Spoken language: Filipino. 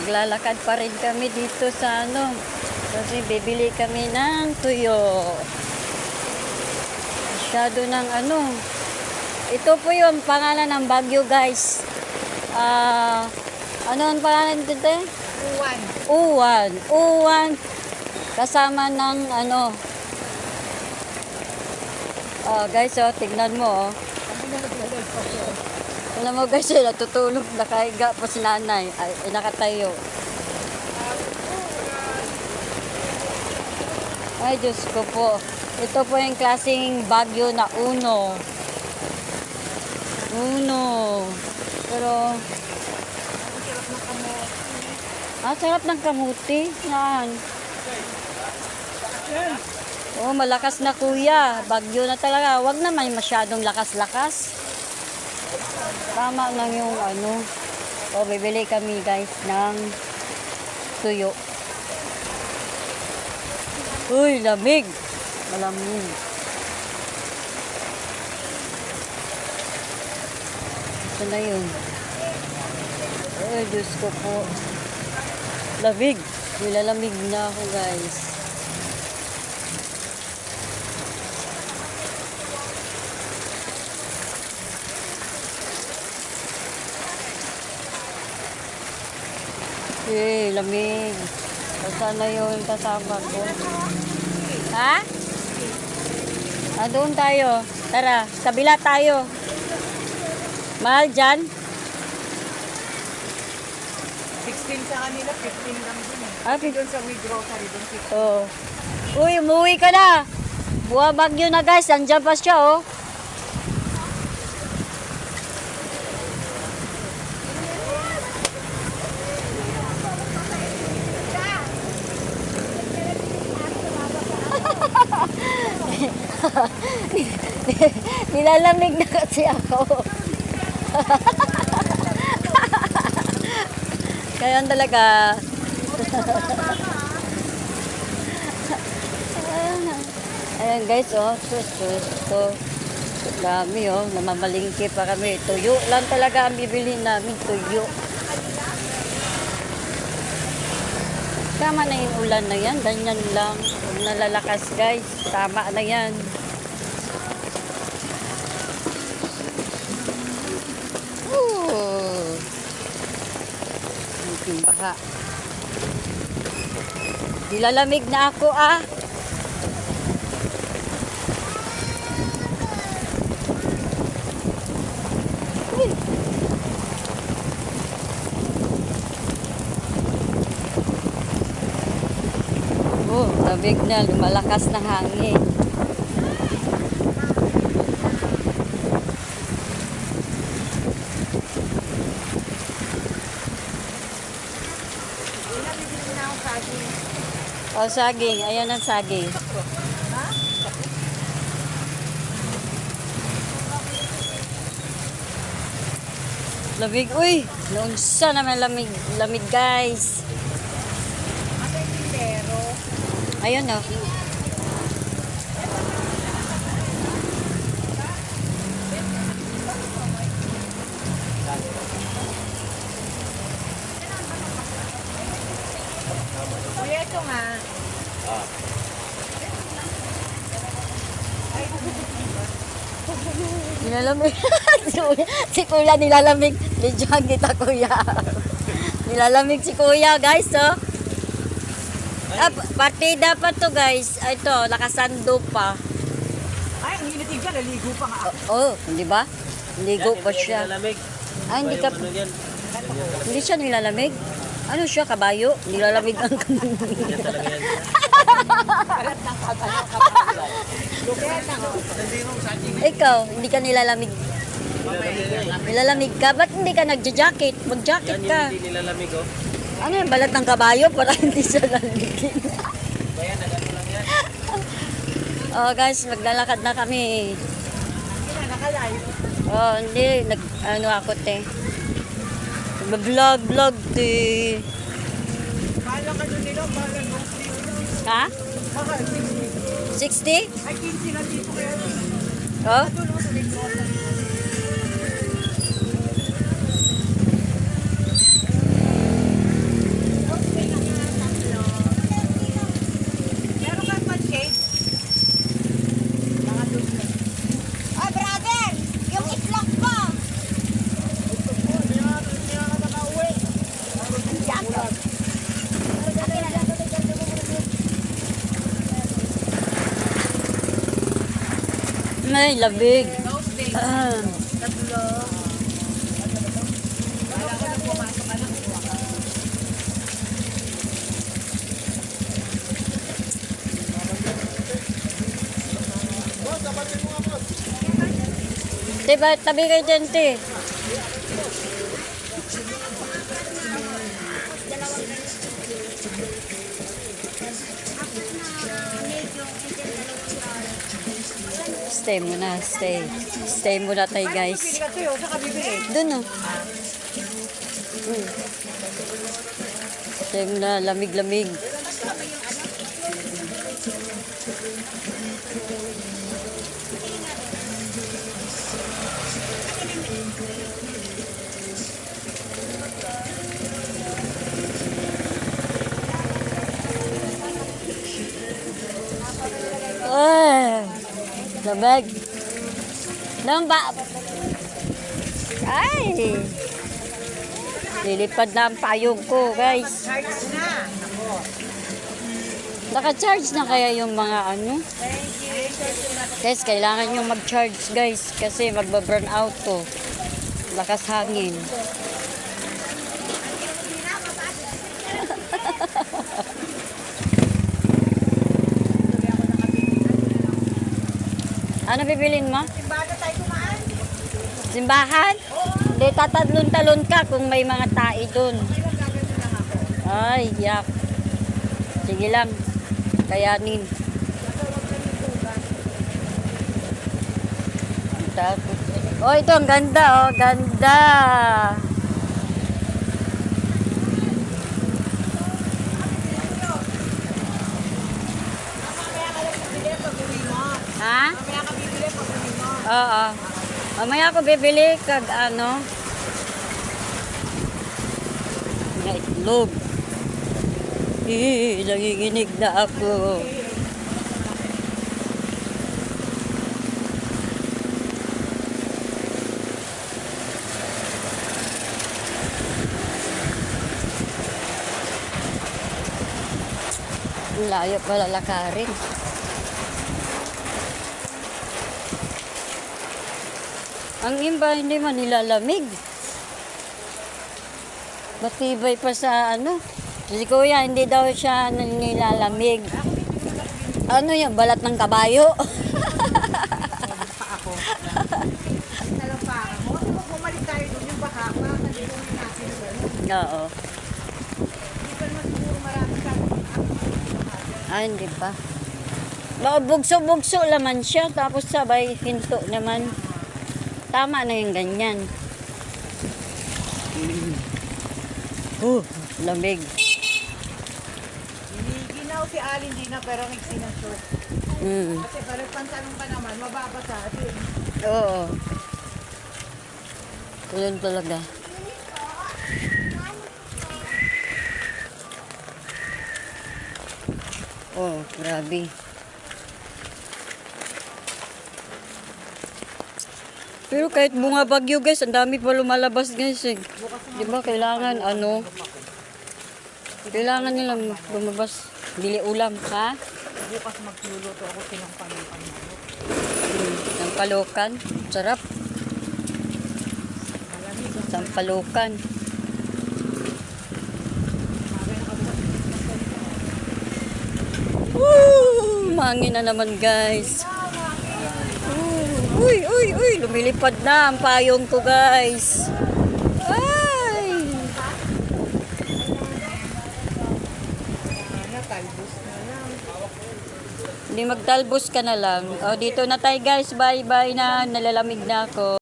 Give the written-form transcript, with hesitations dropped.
Maglalakad pa rin kami dito sa ano. Kasi bibili kami ng tuyo. Masyado ng ano. Ito po yung pangalan ng bagyo, guys. Ano ang pangalan dito? Uwan. Uwan. Uwan. Kasama ng ano. Guys, tignan mo, Tignan mo, guys, natutulog, nakahiga po si nanay. Ay, nakatayo. Ay, Diyos ko po. Ito po yung klaseng bagyo na uno. Uno. Pero, sarap ng kamuti. Yan. Oh, malakas na kuya. Bagyo na talaga. Wag naman masyadong lakas-lakas. Tama lang yung ano. Oh, bibili kami guys ng tuyo. Uy, lamig. Malamig. Ito na yun. Ay, Diyos ko po. Lamig. Nilalamig na ako guys. Lamig. Sana yun kasama ko. Ha? Doon tayo. Tara, kabila tayo. Mahal dyan? 16 sa kanila, 15 lang din. Doon sa may grocery, doon 15. Oo. Uy, umuwi ka na. Buha bagyo na guys. Andiyan pa siya, oh. Nilalamig na kasi ako. Kaya talaga. Ayan guys, sus. Dami, namamalingki pa kami. Tuyo lang talaga ang bibili namin, tuyo. Tama na yung ulan na yan, ganyan lang. Huwag nalalakas guys, tama na yan. Baka nilalamig na ako lamig na, lumalakas na hangin. Saging. Ayan ang saging. Lamig. Uy! Naunsa naman lamig guys. Ayun o. Kuya, ito nga. Nilalamig. Si kuya nilalamig. Lidyan kita kuya. Nilalamig si kuya guys, partida pa to guys. Ito, nakasando pa. Ay, ang init ka, naligo pa nga. Hindi ba? Ligo pa siya. Hindi ka. Hindi siya nilalamig. Ano siya, kabayo? Nilalamig ang Ikaw, hindi ka nilalamig. Nilalamig ka? Ba't hindi ka nagja-jacket? Mag-jacket ka. Hindi nilalamig, Ano yung balat ng kabayo para hindi siya laligin? Guys, maglalakad na kami. Nakalive. Hindi. Ano ako, te. Vlog, te. Bahala ka doon nila, bahala doon. Ha? Baka, 60? ay 15 na dito kaya. Oh? Doon sa may grocery. Ay, labig. Those days. Ah. Tatlo. Wala ko na pumasok ka na. Diba, tabi kayo dyan, te. Stay muna, stay. Stay muna tayo, guys. Pili ka tuyo, saan ka bibili? Doon, oh. Stay muna, lamig-lamig. Ay, lamig. Namba. Ay. Lilipad na ang payong ko, guys. Charge na. Ako. Naka-charge na kaya yung mga ano? Thank you. Guys, kailangan nyo mag-charge, guys. Kasi magba-burn out to. Lakas hangin. Ano bibilin mo? Simbaga tayo kumaan. Simbahan? Hindi, tatadlon-talon ka kung may mga tae dun. Ilang gagawin lang ako. Ay, yak. Sige lang. Kayanin. Oh, ito ang ganda, oh. Ganda. Mamaya ka lang bibili pag uwi mo. Ha? Mamaya ka bibili pag uwi mo. Oo. Mamaya ako bibili kag ano. Nga itlog. Nanginginig na ako. Ang layo pala lakarin. Ang iba hindi man nilalamig. Matibay pa sa ano. Si Kuya, hindi daw siya nilalamig. Ano yung balat ng kabayo? Pa ako. Talang pa ako. Kasi pag bumalik tayo doon yung baka, parang nalimunin natin yung gano'n. Oo. Hindi pa naman siguro marami sa Ah, hindi pa. Baka bugso-bugso laman siya. Tapos sabay hinto naman. Tama na yung ganyan. Lamig. Ginaw si Alin di na pero nagsi ng short. Kasi parang pantalong ka naman, mababasa din. Oo. Yun talaga. Oh, grabe. Pero kahit bunga bagyo, guys, ang dami pa lumalabas, guys. Eh. Di ba, kailangan, ano, kailangan nilang lumabas. Bili ulam, ha? Bukas magluluto ako pinampalipan mo. Sampalukan. Sarap. Sampalukan. Woo! Mangin na naman, guys. Uy, uy, uy. Lumilipad na ang payong ko, guys. Ay! Talbos na lang. Hindi magtalbos ka na lang. O, dito na tayo, guys. Bye-bye na. Nalalamig na ako.